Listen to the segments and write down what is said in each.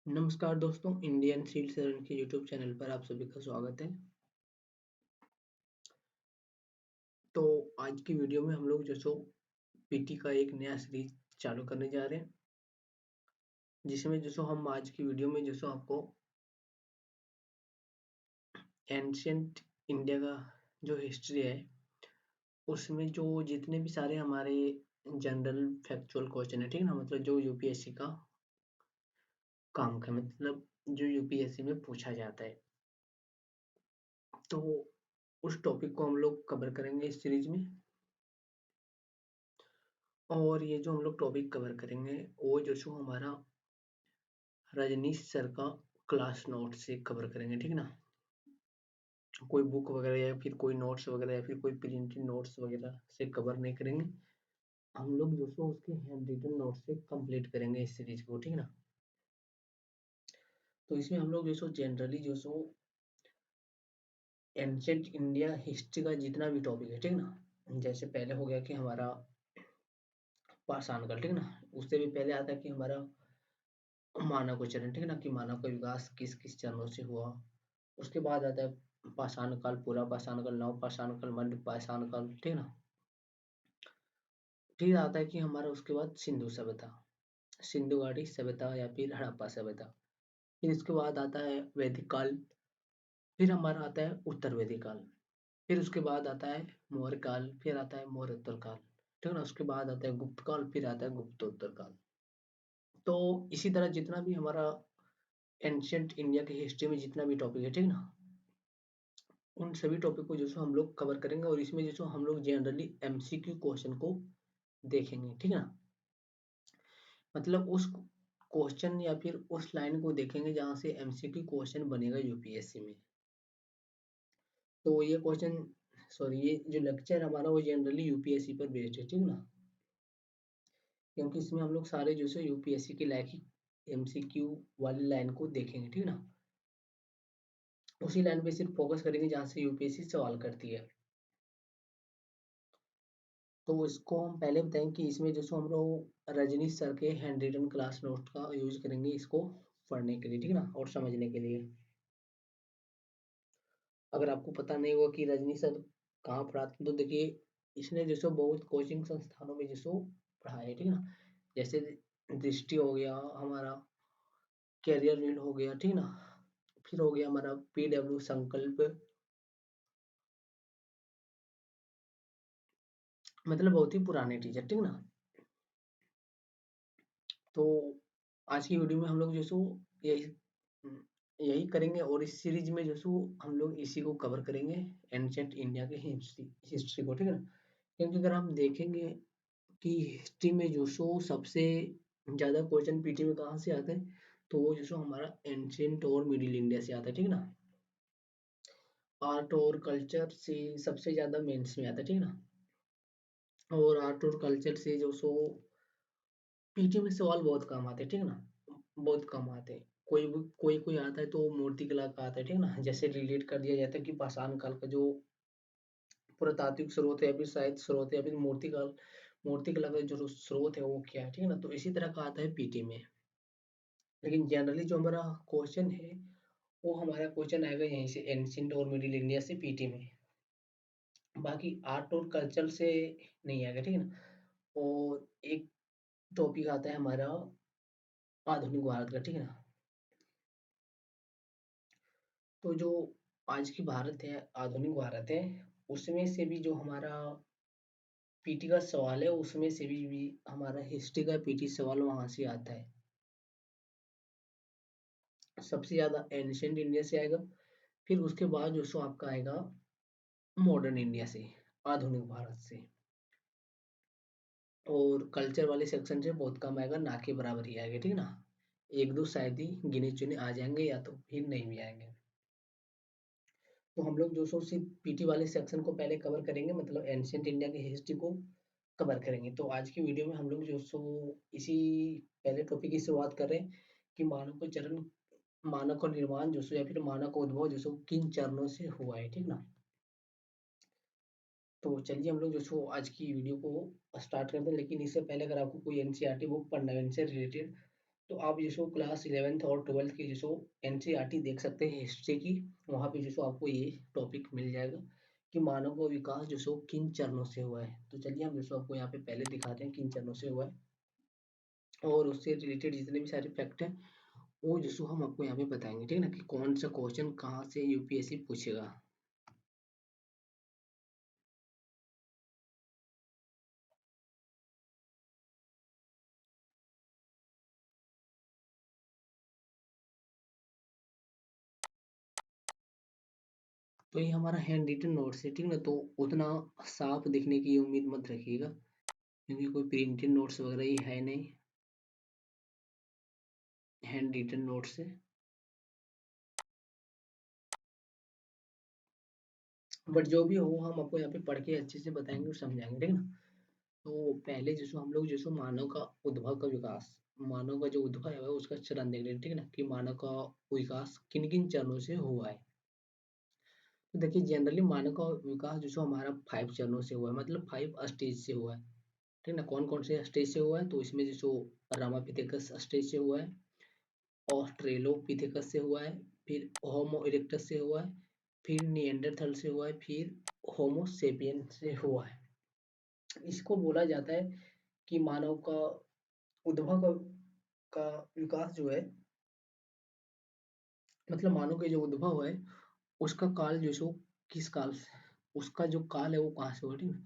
नमस्कार दोस्तों, Indian seed seven के यूट्यूब चैनल पर आप सभी का स्वागत है। तो आज की वीडियो में हम लोग जो सो पीटी का एक नया सीरीज चालू करने जा रहे हैं, जिसमें जो सो हम आज की वीडियो में जो सो आपको एंशियंट इंडिया का जो हिस्ट्री है उसमें जो जितने भी सारे हमारे जनरल फैक्चुअल क्वेश्चन है, ठीक है ना, मतलब जो यूपीएससी का काम का मतलब जो यूपीएससी में पूछा जाता है, तो उस टॉपिक को हम लोग कवर करेंगे इस सीरीज में। और ये जो हम लोग टॉपिक कवर करेंगे वो जो सो हमारा रजनीश सर का क्लास नोट से कवर करेंगे, ठीक है ना। कोई बुक वगैरह या फिर कोई नोट्स वगैरह या फिर कोई प्रिंटेड नोट्स वगैरह से कवर नहीं करेंगे। हम लोग जो सो उसके हैंड रिटन नोट से कंप्लीट करेंगे इस सीरीज को, ठीक है ना। तो इसमें हम लोग जो सो जनरली जो सो एंशियंट इंडिया हिस्ट्री का जितना भी टॉपिक है, ठीक है ना, जैसे पहले हो गया कि हमारा पाषाण काल, ठीक है ना। उससे भी पहले आता है कि हमारा मानव का चरण, ठीक है ना, कि मानव का विकास किस किस चरणों से हुआ। उसके बाद आता है पाषाण काल, पूरा पाषाण काल, नव पाषाण काल, मध्य पाषाण काल, ठीक है ना। फिर आता है कि हमारा उसके बाद सिंधु सभ्यता, सिंधु घाटी सभ्यता या फिर हड़प्पा सभ्यता। फिर इसके बाद आता है वैदिक काल। फिर हमारा आता है उत्तर वैदिक काल। फिर उसके बाद आता है मौर्य काल। फिर आता है मौर्योत्तर काल, ठीक है ना। उसके बाद आता है गुप्त काल। फिर आता है गुप्तोत्तर काल। तो इसी तरह जितना भी हमारा एंशियंट इंडिया की हिस्ट्री में जितना भी टॉपिक है, ठीक है ना, उन सभी टॉपिक को जो सो हम लोग कवर करेंगे। और इसमें जो सो हम लोग जनरली एमसीक्यू क्वेश्चन को देखेंगे, ठीक है ना। मतलब उस क्वेश्चन या फिर उस लाइन को देखेंगे जहां से एमसीक्यू क्वेश्चन बनेगा यूपीएससी में। तो ये क्वेश्चन, सॉरी, ये जो लेक्चर हमारा वो जनरली यूपीएससी पर बेस्ड है, ठीक है ना। क्योंकि इसमें हम लोग सारे जो है यूपीएससी के लायक ही एमसीक्यू वाली लाइन को देखेंगे, ठीक है ना। उसी लाइन पे सिर्फ फोकस करेंगे जहां से यूपीएससी सवाल करती है। तो इसको हम पहले बताएं कि इसमें जो सो हम लोग रजनीश सर के हैंड रिटन क्लास नोट का यूज करेंगे इसको पढ़ने के लिए, ठीक है ना, और समझने के लिए। अगर आपको पता नहीं होगा कि रजनीश सर कहाँ पढ़ाते हैं, तो देखिए इसने जो सो बहुत कोचिंग संस्थानों में जो सो पढ़ाया है, ठीक है ना। जैसे दृष्टि हो गया हमारा, कैरियर रीड हो गया, ठीक है ना। फिर हो गया हमारा पीडब्ल्यू संकल्प, मतलब बहुत ही पुराने टीचर, ठीक है ना। तो आज की वीडियो में हम लोग जो सो यही यही करेंगे। और इस सीरीज में जो सो हम लोग इसी को कवर करेंगे, एंशियंट इंडिया के हिस्ट्री को, ठीक है ना। क्योंकि अगर हम देखेंगे कि हिस्ट्री में जो सो सबसे ज्यादा क्वेश्चन पीटी में कहाँ से आते हैं, तो वो जो सो हमारा एंशियंट और मिडिल इंडिया से आता है, ठीक है ना। आर्ट और कल्चर से सबसे ज्यादा मेंस में आता है, ठीक है ना। और आर्ट और कल्चर से जो सो पीटी में सवाल बहुत कम आते हैं, ठीक है ना, बहुत कम आते हैं। कोई कोई आता है तो मूर्ति कला का आता है, ठीक है ना। जैसे रिलेट कर दिया जाता है कि पाषाण काल का जो पुरातात्विक स्रोत है या फिर साहित्य स्रोत है या फिर मूर्ति कला का जो स्रोत है वो क्या है, ठीक है ना। तो इसी तरह का आता है पीटी में। लेकिन जनरली जो हमारा क्वेश्चन है वो हमारा क्वेश्चन आएगा यहीं से, एंशियंट और मिडिल इंडिया से पीटी में। बाकी आर्ट और कल्चर से नहीं आएगा, ठीक है ना। और एक टॉपिक आता है हमारा आधुनिक भारत का, ठीक है ना। तो जो आज की भारत है, आधुनिक भारत है, उसमें से भी जो हमारा पीटी का सवाल है उसमें से भी हमारा हिस्ट्री का पीटी सवाल वहां से आता है। सबसे ज्यादा एंशियंट इंडिया से आएगा। फिर उसके बाद जो सो आपका आएगा मॉडर्न इंडिया से, आधुनिक भारत से। और कल्चर वाले सेक्शन से बहुत कम आएगा, ना के बराबर ही आएगा, ठीक है ना। एक दो शायद ही गिने चुने आ जाएंगे या तो फिर नहीं भी आएंगे। तो हम लोग जो सो सिर्फ पीटी वाले सेक्शन को पहले कवर करेंगे, मतलब एंशियंट इंडिया की हिस्ट्री को कवर करेंगे। तो आज की वीडियो में हम लोग जो सो इसी पहले टॉपिक की शुरुआत कर रहे हैं कि मानव का चरण, मानव का निर्माण जो सो या फिर मानव का उद्भव जो सो किन चरणों से हुआ है, ठीक ना। तो चलिए हम लोग जो सो आज की वीडियो को स्टार्ट करते हैं। लेकिन इससे पहले अगर आपको कोई एनसीईआरटी बुक पढ़ना है इनसे रिलेटेड, तो आप जो सो क्लास 11th और 12th की जो सो एनसीईआरटी देख सकते हैं हिस्ट्री की। वहाँ पे जो सो आपको ये टॉपिक मिल जाएगा कि मानव का विकास जो सो किन चरणों से हुआ है। तो चलिए हम जो सो आपको यहाँ पे पहले दिखाते हैं किन चरणों से हुआ है, और उससे रिलेटेड जितने भी सारे फैक्ट हैं वो जो सो हम आपको यहाँ पे बताएंगे, ठीक है ना, कि कौन सा क्वेश्चन कहाँ से यूपीएससी पूछेगा। तो ये हमारा हैंड रिटन नोट्स है, ठीक है ना, तो उतना साफ दिखने की उम्मीद मत रखिएगा, क्योंकि कोई प्रिंटेड नोट्स वगैरह ये है नहीं, हैंड रिटन नोट्स है। बट जो भी हो हम आपको यहाँ पे पढ़ के अच्छे से बताएंगे और समझाएंगे, ठीक है ना। तो पहले जैसे हम लोग जैसे मानव का उद्भव का विकास, मानव का जो उद्भव है उसका चरण देख रहे हैं, ठीक है ना, कि मानव का विकास किन किन चरणों से हुआ है। तो देखिए जनरली मानव का विकास जो सो हमारा 5 चरणों से हुआ है, मतलब 5 स्टेज से हुआ है, ठीक है ना। कौन कौन से स्टेज से हुआ है, तो इसमें जो सो रामापिथेकस स्टेज से हुआ है, ऑस्ट्रेलोपिथेकस से हुआ है, फिर होमो इरेक्टस से हुआ है, फिर निएंडरथल से हुआ है, फिर होमो सेपियन से हुआ है। इसको बोला जाता है कि मानव का उद्भव का विकास जो है, मतलब मानव के जो उद्भव है उसका काल जो सो किस काल से, उसका जो काल है वो कहाँ से हुआ, ठीक है।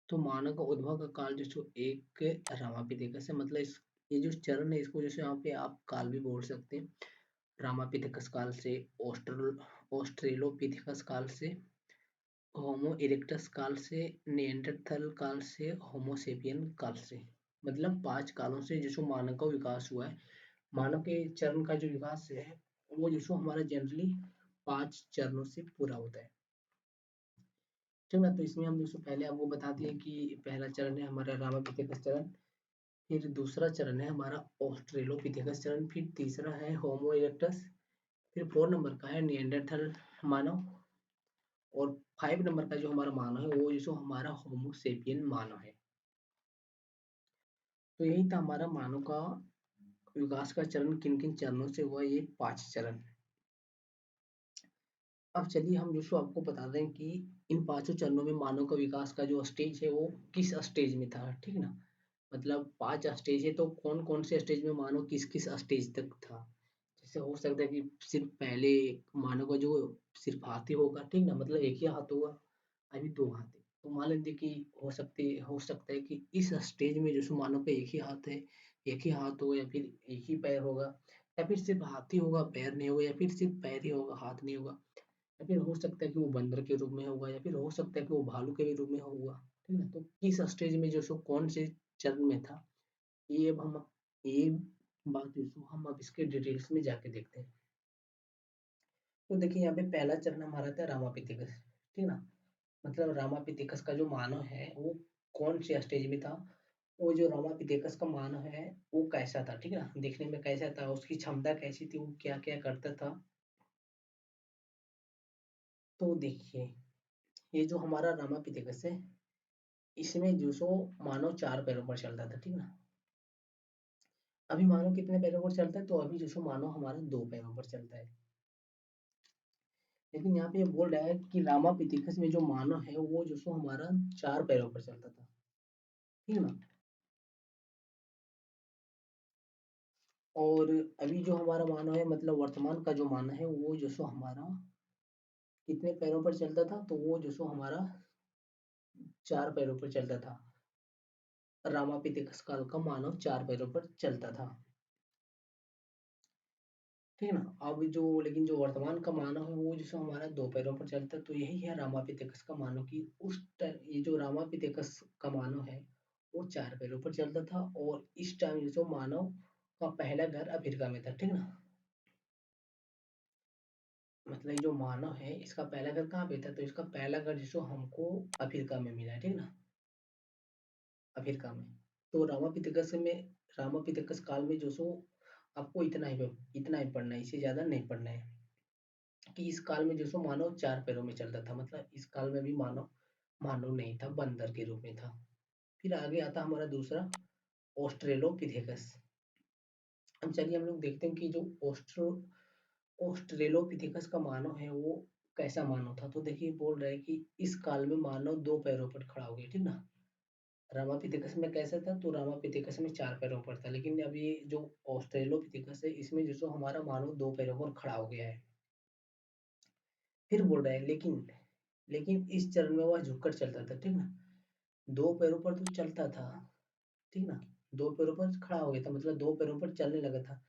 तो मानव का उद्भव का काल जो सो एक रामापिथेकस है, मतलब इस ये जो चरण है इसको जैसे यहाँ पे आप काल भी बोल सकते हैं। रामापिथेकस काल से, ऑस्ट्रेलोपिथेकस काल से, होमो इरेक्टस काल से, निएंडरथल काल से, होमो सेपियन काल से, मतलब 5 कालों से जिसको मानव का विकास हुआ है। मानव के चरण का जो विकास है वो जिसको हमारा जनरली 5 चरणों से पूरा होता है, ठीक है ना। तो इसमें हम जैसे पहले आपको बता दिए कि पहला चरण है हमारा रामापिथेकस चरण, फिर दूसरा चरण है हमारा ऑस्ट्रेलोपिथेकस चरण, फिर तीसरा है होमो इरेक्टस, फिर 4 नंबर का है निएंडरथल मानव, और 5 नंबर का जो हमारा मानव है वो जो हमारा होमो सेपियन मानव है। तो यही था हमारा मानव का विकास का चरण, किन किन चरणों से हुआ, ये 5 चरण। अब चलिए हम जो सो आपको बता दें कि इन पांचों चरणों में मानव का विकास का जो स्टेज है वो किस स्टेज में था, ठीक है ना। मतलब 5 स्टेज है, तो कौन कौन से स्टेज में मानव किस किस स्टेज तक था। जैसे हो सकता है कि सिर्फ पहले मानव का जो सिर्फ हाथ ही होगा, ठीक ना, मतलब एक ही हाथ होगा, अभी 2 हाथ है। तो मान लीजिए कि हो सकता है कि इस स्टेज में जो मानव का एक ही हाथ है, एक ही हाथ होगा, या फिर एक ही पैर होगा, या फिर सिर्फ हाथ ही होगा पैर नहीं होगा, या फिर सिर्फ पैर ही होगा हाथ नहीं होगा, या फिर हो सकता है कि वो बंदर के रूप में होगा, या फिर हो सकता है कि वो भालू के भी रूप में होगा, ठीक है। तो किस स्टेज में जो सो कौन से चरण में था, ये अब हम ये बात जो सो हम अब इसके डिटेल्स में जाके देखते हैं। तो देखिए यहाँ पे पहला चरण हमारा था रामापिथिकस, ठीक है ना। मतलब रामापिथिकस का जो मानव है वो कौन से स्टेज में था, वो जो रामापिथेकस का मानव है वो कैसा था, ठीक है ना, देखने में कैसा था, उसकी क्षमता कैसी थी, वो क्या क्या करता था। तो देखिए ये जो हमारा रामापिथेकस है इसमें जो सो मानव 4 पैरों पर चलता था, ठीक है ना। अभी मानव कितने पैरों पर चलता है, तो अभी जो सो मानव हमारा 2 पैरों पर चलता है। लेकिन यहाँ पे ये बोल रहा है कि रामापिथेकस में जो मानव है वो जो सो हमारा 4 पैरों पर चलता था, ठीक है ना। और अभी जो हमारा मानव है, मतलब वर्तमान का जो मानव है वो जो सो हमारा कितने पैरों पर चलता था, तो वो जो सो हमारा 4 पैरों पर चलता था। रामापिथेकस काल का मानव 4 पैरों पर चलता था, ठीक है ना। अब जो लेकिन जो वर्तमान का मानव है वो जैसे हमारा 2 पैरों पर चलता है, तो यही है रामापिथेकस का मानव की ये जो रामापिथेकस का मानव है वो 4 पैरों पर चलता था, और इस टाइम जो मानव का पहला घर अफ्रीका में था, ठीक है ना। मतलब ये जो मानव है इसका पहला घर कहाँ पे था, तो इसका पहला घर जिसको हमको अफ्रीका में मिला है, ठीक है ना, अफ्रीका में। तो रामापिथेकस काल में जो सो आपको इतना ही पढ़ना है, इससे ज्यादा नहीं पढ़ना है, कि इस काल में जो सो मानव 4 पैरों में चलता था, मतलब इस काल में भी मानव मानव नहीं था, बंदर के रूप में था। फिर आगे आता हमारा दूसरा ऑस्ट्रेलोपिथेकस, अब चलिए हम लोग देखते हैं कि जो ऑस्ट्रेलोपिथेकस का मानव है वो कैसा मानव था। तो देखिए बोल रहे हैं कि इस काल में मानव दो पैरों पर खड़ा हो गया, ठीक ना। रामापिथेकस में कैसा था, तो रामापिथेकस में चार पैरों पर था, लेकिन अब ये जो ऑस्ट्रेलोपिथेकस है इसमें जो सो हमारा मानव दो पैरों पर खड़ा हो गया है। फिर बोल रहे हैं लेकिन लेकिन इस चरण में वह झुककर चलता था, ठीक ना। दो पैरों पर तो चलता था, ठीक ना। दो पैरों पर खड़ा हो गया था, मतलब दो पैरों पर चलने लगा था।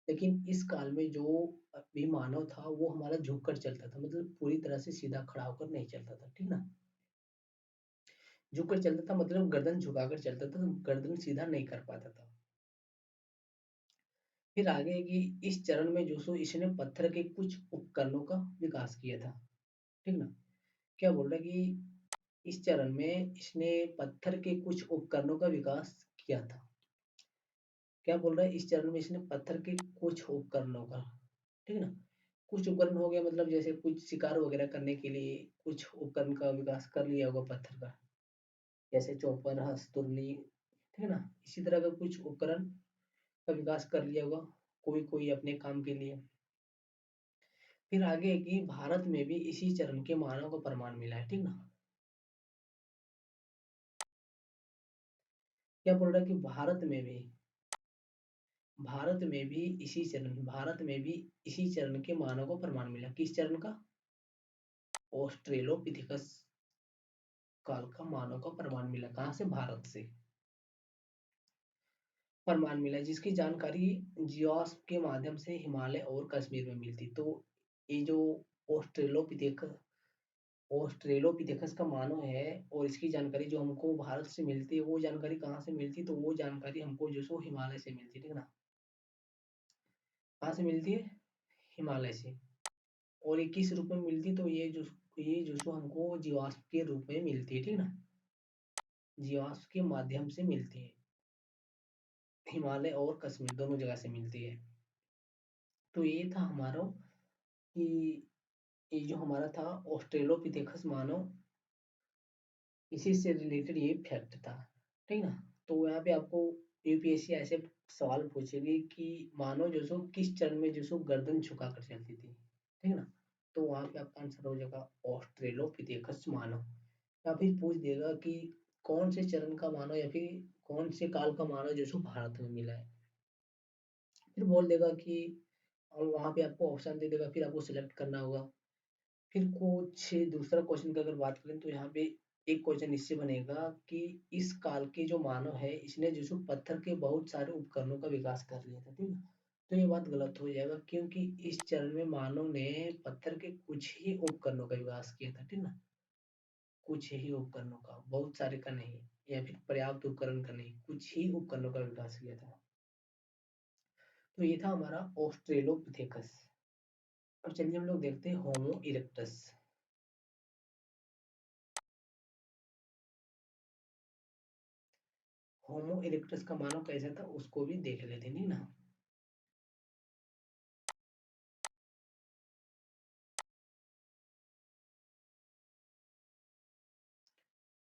लेकिन इस काल में जो भी मानव था वो हमारा झुककर चलता था, मतलब पूरी तरह से सीधा खड़ा होकर नहीं चलता था, ठीक ना। झुककर चलता था मतलब गर्दन झुकाकर चलता था, तो गर्दन सीधा नहीं कर पाता था। फिर आगे है कि इस चरण में जो सो इसने पत्थर के कुछ उपकरणों का विकास किया था, ठीक ना। क्या बोल रहा है कि इस चरण में इसने पत्थर के कुछ उपकरणों का विकास किया था। क्या बोल रहा है, इस चरण में इसने पत्थर के कुछ उपकरणों का, ठीक ना। कुछ उपकरण हो गया मतलब जैसे कुछ शिकार वगैरह करने के लिए कुछ उपकरण का विकास कर लिया होगा पत्थर का, जैसे चौपर, हस्तुरली, ठीक है ना। इसी तरह का कुछ उपकरण का विकास कर लिया होगा कोई कोई अपने काम के लिए। फिर आगे है कि भारत में भी इसी चरण के मानव को प्रमाण मिला है, ठीक ना। क्या बोल रहा है कि भारत में भी इसी चरण के मानव को प्रमाण मिला। किस चरण का, ऑस्ट्रेलोपिथेकस काल का मानव का प्रमाण मिला। कहाँ से, भारत से प्रमाण मिला, जिसकी जानकारी जियोस्प के माध्यम से हिमालय और कश्मीर में मिलती। तो ये जो ऑस्ट्रेलोपिथेकस ऑस्ट्रेलोपिथेकस का मानव है और इसकी जानकारी जो हमको भारत से मिलती है, वो जानकारी कहाँ से मिलती है, तो वो जानकारी हमको जो सो हिमालय से मिलती है, ठीक है ना। कहाँ से मिलती है, हिमालय से। और ये किस रूप में मिलती है, तो ये जो सो हमको जीवाश्म के रूप में मिलती है, ठीक ना। जीवाश्म के माध्यम से मिलती है, हिमालय और कश्मीर दोनों जगह से मिलती है। तो ये था हमारा कि ये जो हमारा था ऑस्ट्रेलोपिथेकस मानव, इसी से रिलेटेड ये फैक्ट था, ठीक ना। तो यहाँ पे आपको यूपीएससी ऐसे सवाल पूछेगी कि मानव जो सो किस चरण में जो सो गर्दन झुका कर चलती थी, ठीक ना। तो वहाँ पे आपका आंसर हो जाएगा ऑस्ट्रेलोपिथेकस मानव। या फिर पूछ देगा कि कौन से चरण का मानव या फिर कौन से काल का मानव जो सो भारत में मिला है। फिर बोल देगा कि, और वहाँ पे आपको ऑप्शन दे देगा, फिर आपको सिलेक्ट करना होगा। फिर कुछ दूसरा क्वेश्चन की अगर बात करें तो यहाँ पे एक क्वेश्चन इससे बनेगा कि इस काल के जो मानव है इसने जो सो पत्थर के बहुत सारे उपकरणों का विकास कर लिया था, ठीक है। तो ये बात गलत हो जाएगा, क्योंकि इस चरण में मानव ने पत्थर के कुछ ही उपकरणों का विकास किया था, ठीक ना। कुछ ही उपकरणों का, बहुत सारे का नहीं, या फिर पर्याप्त उपकरण का नहीं, कुछ ही उपकरणों का विकास किया था। तो ये था हमारा ऑस्ट्रेलोपिथेकस। अब चलिए हम लोग देखते हैं होमो इरेक्टस। होमो इरेक्टस का मानव कैसा था उसको भी देख लेते हैं, नहीं ना।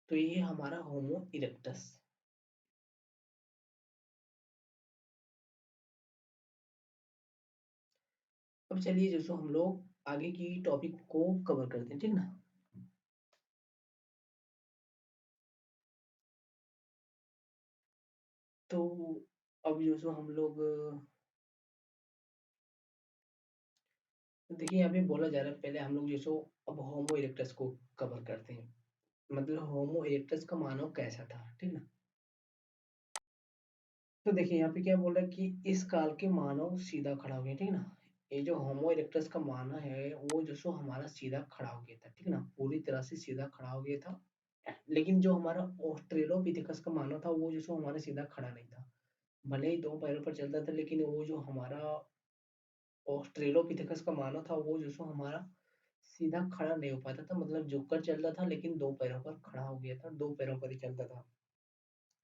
तो ये हमारा होमो इरेक्टस। अब चलिए जो सो हम लोग आगे की टॉपिक को कवर करते हैं, ठीक ना। तो अब जो सो हम लोग देखिए यहाँ पे बोला जा रहा है, पहले हम लोग जो सो अब होमो इरेक्टस को कवर करते हैं। मतलब होमो इरेक्टस का मानव कैसा था, ठीक ना। तो देखिए यहाँ पे क्या बोल रहा है कि इस काल के मानव सीधा खड़ा हो गया, ठीक ना। ये जो होमो इरेक्टस का मानव है वो जो सो हमारा सीधा खड़ा हो गया था, ठीक ना, पूरी तरह से सीधा खड़ा हो गया था। लेकिन जो हमारा ऑस्ट्रेलोपिथेकस का मानव था वो जो सो हमारा सीधा खड़ा नहीं था। भले ही दो पैरों पर चलता था, लेकिन वो जो हमारा ऑस्ट्रेलोपिथेकस का मानव था वो जो सो हमारा सीधा खड़ा नहीं हो पाता था, मतलब झुककर चलता था लेकिन दो पैरों पर खड़ा हो गया था, दो पैरों पर ही चलता था।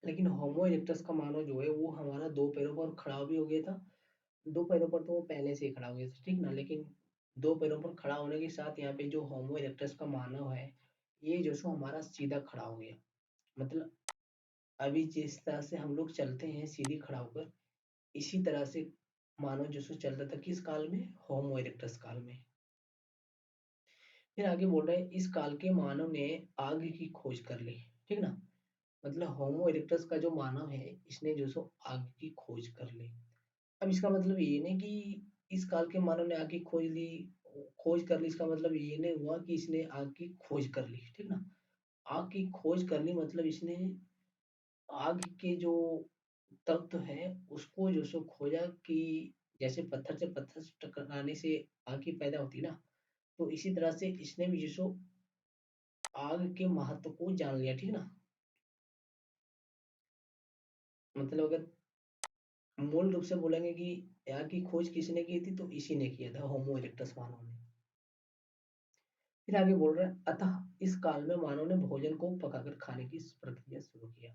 लेकिन होमो इरेक्टस का मानव जो है वो हमारा दो पैरों पर खड़ा भी हो गया था। दो पैरों पर तो वो पहले से ही खड़ा हो गया था, ठीक ना। लेकिन दो पैरों पर खड़ा होने के साथ यहाँ पे जो होमो इरेक्टस का मानव है ये जो सो हमारा सीधा खड़ा हो गया। मतलब अभी जिस तरह से हम लोग चलते हैं सीधी खड़ा होकर, इसी तरह से मानव जो सो चलता था किस काल में? होमो इरेक्टस काल में। फिर आगे बोल रहे हैं इस काल के मानव ने आग की खोज कर ली। ठीक ना? मतलब होमो इरेक्टस का जो मानव है इसने जो सो आग की खोज कर ली। अब इसका मतलब ये नहीं कि इस काल के मानव ने आग की खोज कर ली, इसका मतलब ये नहीं हुआ कि इसने आग की खोज कर ली। ठीक ना? आग की खोज कर ली मतलब इसने आग के जो तत्व है उसको जो सो खोजा कि जैसे पत्थर से पत्थर से टकराने से आग की पैदा होती है ना, तो इसी तरह से इसने भी जो सो आग के महत्व को जान लिया। ठीक ना? मतलब अगर मूल रूप से बोलेंगे कि आग की खोज किसने की थी तो इसी ने किया था, होमो इरेक्टस मानव ने। फिर आगे बोल रहे हैं अतः इस काल में मानव ने भोजन को पकाकर खाने की प्रक्रिया शुरू किया।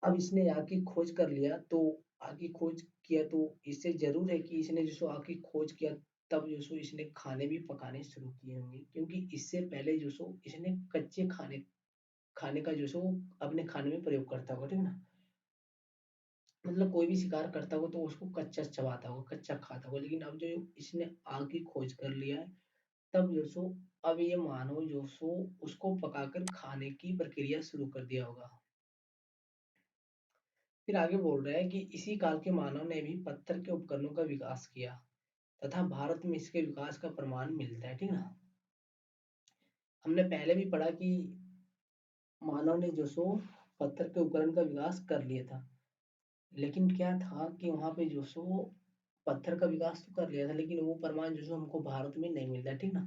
अब इसने आग की खोज कर लिया तो आग की खोज किया तो इससे जरूर है कि इसने जो सो आग की खोज किया तब जो सो इसने खाने भी पकाने शुरू किए होंगे, क्योंकि इससे पहले जो सो इसने कच्चे खाने खाने का जो सो अपने खाने में प्रयोग करता होगा। ठीक ना? मतलब कोई भी शिकार करता होगा तो उसको कच्चा चबाता होगा, कच्चा खाता होगा, लेकिन अब जो इसने आग की खोज कर लिया है तब जो सो अब ये मानव जो सो उसको पकाकर खाने की प्रक्रिया शुरू कर दिया होगा। फिर आगे बोल रहा है कि इसी काल के मानव ने भी पत्थर के उपकरणों का विकास किया तथा भारत में इसके विकास का प्रमाण मिलता है। ठीक ना? हमने पहले भी पढ़ा कि मानव ने जो सो पत्थर के उपकरण का विकास कर लिया था, लेकिन क्या था कि वहां पे जो सो पत्थर का विकास तो कर लिया था लेकिन वो प्रमाण जो सो हमको भारत में नहीं मिलता। ठीक ना?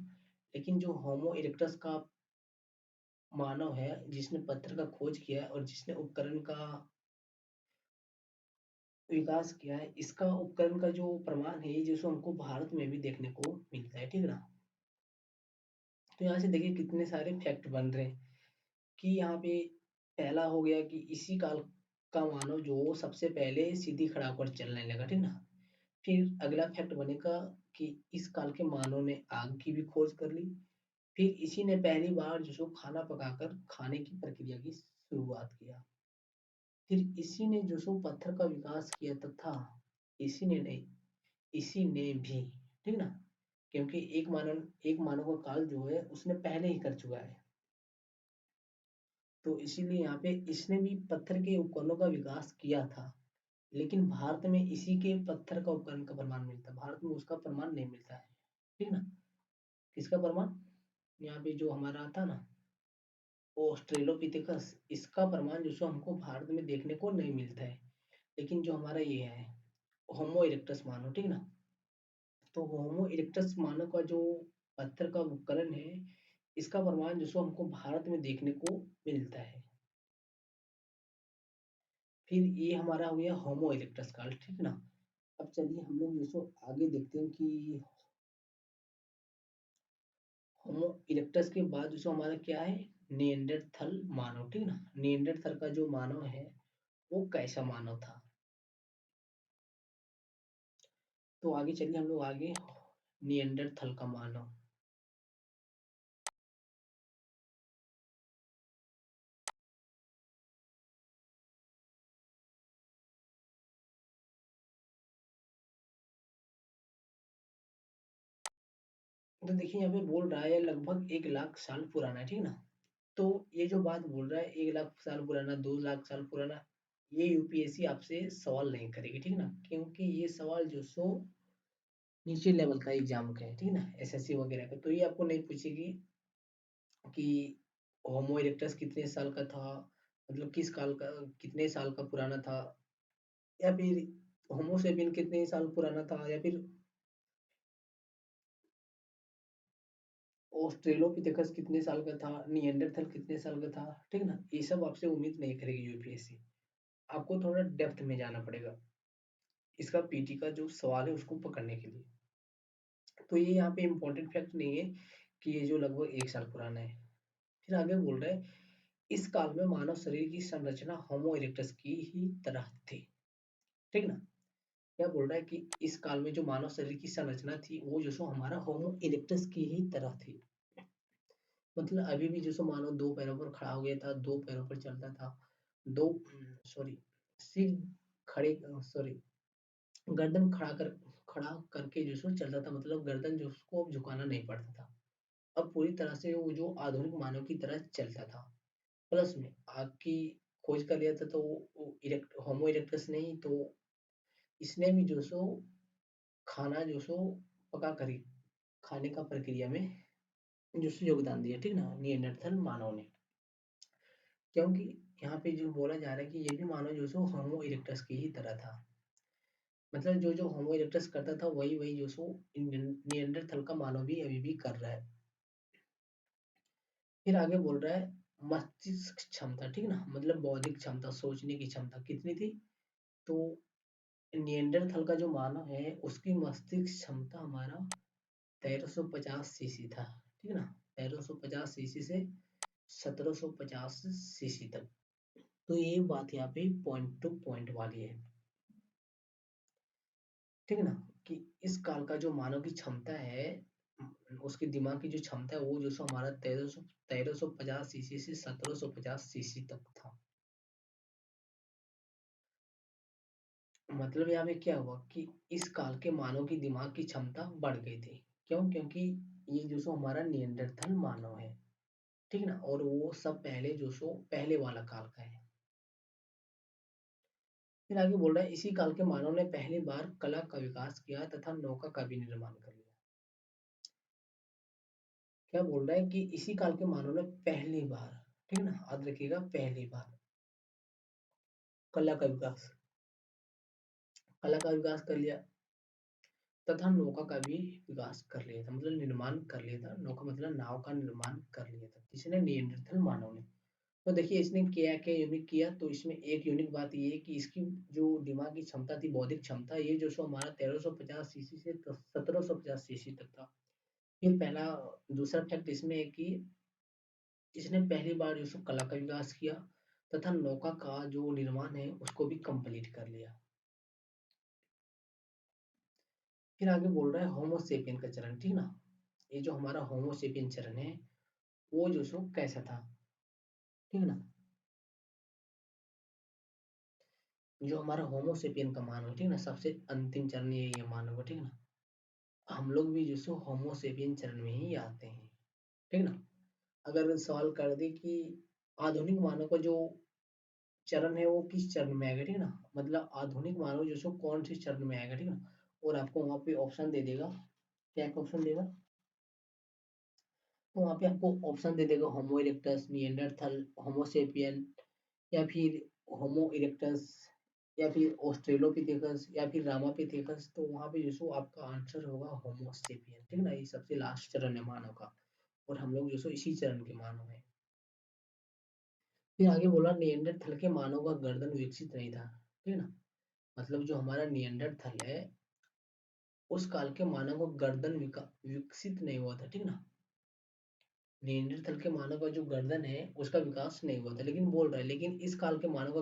लेकिन जो होमो इरेक्टस का मानव है जिसने पत्थर का खोज किया है और जिसने उपकरण का विकास किया है, इसका उपकरण का जो प्रमाण है ये जो हमको भारत में भी देखने को मिलता है। ठीक ना? तो यहाँ से देखिए कितने सारे फैक्ट बन रहे हैं कि यहाँ पे पहला हो गया कि इसी काल का मानव जो सबसे पहले सीधी खड़ा होकर चलने लगा। ठीक ना? फिर अगला फैक्ट बनेगा कि इस काल के मानव ने आग की भी खोज कर ली। फिर इसी ने पहली बार जो सो खाना पकाकर खाने की प्रक्रिया की शुरुआत किया। फिर इसी ने जो सो पत्थर का विकास किया तथा इसी ने नहीं, इसी ने भी। ठीक ना? क्योंकि एक मानव का काल जो है उसने पहले ही कर चुका है, तो इसीलिए यहाँ पे इसने भी पत्थर के उपकरणों का विकास किया था, लेकिन भारत में इसी के पत्थर का उपकरण का प्रमाण मिलता है, भारत में उसका प्रमाण नहीं मिलता है। ठीक ना? किसका प्रमाण? यहाँ पे जो हमारा था ना ऑस्ट्रेलोपिथेकस, इसका प्रमाण जो सो हमको भारत में देखने को नहीं मिलता है, लेकिन जो हमारा ये है होमो इरेक्टस मानव। ठीक ना? तो होमो इरेक्टस मानव का जो पत्थर का उपकरण है इसका प्रमाण जो सो हमको भारत में देखने को मिलता है। फिर ये हमारा हो गया होमो इरेक्टस काल। ठीक ना? अब चलिए हम लोग जो सो आगे देखते हैं कि होमो इरेक्टस के बाद जो सो हमारा क्या है, निएंडरथल मानव। ठीक ना? निएंडरथल का जो मानव है वो कैसा मानव था? तो आगे चलिए हम लोग आगे निएंडरथल का मानव। तो देखिए यहाँ पे बोल रहा है लगभग 1 लाख साल पुराना है। ठीक ना? तो ये जो बात बोल रहा है 1 लाख साल पुराना, 2 लाख साल पुराना, ये यूपीएससी आपसे सवाल नहीं करेगी। ठीक ना? क्योंकि ये सवाल जो सो नीचे लेवल का एग्जाम का है। ठीक ना? एसएससी वगैरह का, तो ये आपको नहीं पूछेगी कि होमो इरेक्टस कितने साल का था, मतलब किस काल का, कितने साल का पुराना था, या फिर होमोसेपियन कितने साल पुराना था, या फिर ऑस्ट्रेलोपिथेकस कितने साल का था, निएंडरथल कितने साल का था। ठीक ना? ये सब आपसे उम्मीद नहीं करेगी यूपीएससी। आपको थोड़ा डेप्थ में जाना पड़ेगा इसका पीटी का जो सवाल है उसको पकड़ने के लिए। तो ये यहाँ पे इम्पोर्टेंट फैक्ट नहीं है कि ये जो लगभग 1 साल पुराना है। फिर आगे बोल रहे हैं इस काल में मानव शरीर की संरचना होमो इरेक्टस की ही तरह थी। ठीक ना? क्या बोल रहा है कि इस काल में जो मानव शरीर की संरचना थी वो जो सो हमारा होमो इरेक्टस की ही तरह थी। मतलब अभी भी जो सो मानव 2 पैरों पर खड़ा हो गया था, 2 पैरों पर चलता था, दो सॉरी सिर खड़े सॉरी गर्दन खड़ा करके जो सो चलता था, मतलब गर्दन जो उसको अब झुकाना नहीं पड़ता था। अब पूरी तरह से वो जो आधुनिक मानव की तरह चलता था। प्लस में आग की खोज कर लिया था, तो वो होमो इरेक्टस ने ही तो इसने भी जो सो खाना जो सो पका कर ही खाने का प्रक्रिया में जो सो योगदान दिया, ठीक ना, निएंडरथल मानव ने। क्योंकि यहाँ पे जो बोला जा रहा है कि ये भी मानव जो सो होमो इरेक्टस की ही तरह था। मतलब जो जो होमो इरेक्टस करता था वही वही जो सो निएंडरथल का मानव भी अभी भी कर रहा है। फिर आगे बोल रहा है मस्तिष्क क्षमता, ठीक ना, मतलब बौद्धिक क्षमता, सोचने की क्षमता कितनी थी। तो निएंडरथल का जो मानव है उसकी मस्तिष्क क्षमता हमारा 1350 सीसी था, ठीक ना, 1350 सीसी से 1750 सीसी तक। तो ये बात यहाँ पे पॉइंट टू पॉइंट वाली है, ठीक ना, कि इस काल का जो मानव की क्षमता है, उसके दिमाग की जो क्षमता है वो जो सो हमारा 1350 सीसी से 1750 सीसी तक था। मतलब यहाँ पे क्या हुआ कि इस काल के मानव की दिमाग की क्षमता बढ़ गई थी। क्यों? क्योंकि ये जो सो हमारा निएंडरथल मानव है, ठीक ना, और वो सब पहले जो सो पहले वाला काल का है। फिर आगे बोल रहा है इसी काल के मानव ने पहली बार कला का विकास किया तथा नौका का भी निर्माण कर लिया। क्या बोल रहा है कि इसी काल के मानव ने पहली बार, ठीक ना, याद रखिएगा, पहली बार कला का विकास कला का विकास कर लिया तथा नौका का भी विकास कर लिया था, मतलब निर्माण कर लिया था। नौका मतलब नाव का निर्माण कर लिया था, किसने? निएंडरथल मानव ने। तो देखिए इसने क्या क्या यूनिक किया, तो इसमें एक यूनिक बात ये है कि इसकी जो दिमाग की क्षमता थी, बौद्धिक क्षमता, ये जो सो हमारा 1350 सीसी से 1750 सीसी तक था। फिर पहला दूसरा फैक्ट इसमें है कि इसने पहली बार जो सो कला का विकास किया तथा नौका का जो निर्माण है उसको भी कंप्लीट कर लिया। फिर आगे बोल रहा है होमोसेपियन का चरण, ठीक ना, ये जो हमारा होमोसेपियन चरण है वो जो सो कैसा था, ठीक ना, जो हमारा होमोसेपियन का मानव, ठीक ना, सबसे अंतिम चरण ये मानव, ठीक ना, हम लोग भी जो सो होमोसेपियन चरण में ही आते हैं, ठीक ना। अगर सवाल कर दे कि आधुनिक मानव का जो चरण है वो किस चरण में आएगा, ठीक है ना, मतलब आधुनिक मानव जो सो कौन से चरण में आएगा, ठीक है ना, और आपको वहां पे ऑप्शन दे देगा। क्या ऑप्शन देगा? तो वहां पे आपको ऑप्शन दे देगा होमो इरेक्टस, निएंडरथल, होमोसेपियन, या फिर होमो इरेक्टस, या फिर ऑस्ट्रेलोपिथेकस, या फिर रामापिथेकस। तो वहां पे जो सो आपका आंसर होगा होमोसेपियन, ठीक है ना, ये सबसे लास्ट चरण है मानव का, और हम लोग जो सो इसी चरण के मानव हैं। फिर आगे बोला निएंडरथल के मानव का गर्दन विकसित नहीं था, ठीक है ना, मतलब जो हमारा निएंडरथल है उस काल के मानव का गर्दन विकसित नहीं हुआ था, ठीक ना। निएंडरथल के मानव का जो गर्दन है उसका विकास नहीं हुआ था, लेकिन बोल रहा है लेकिन इस काल के मानव का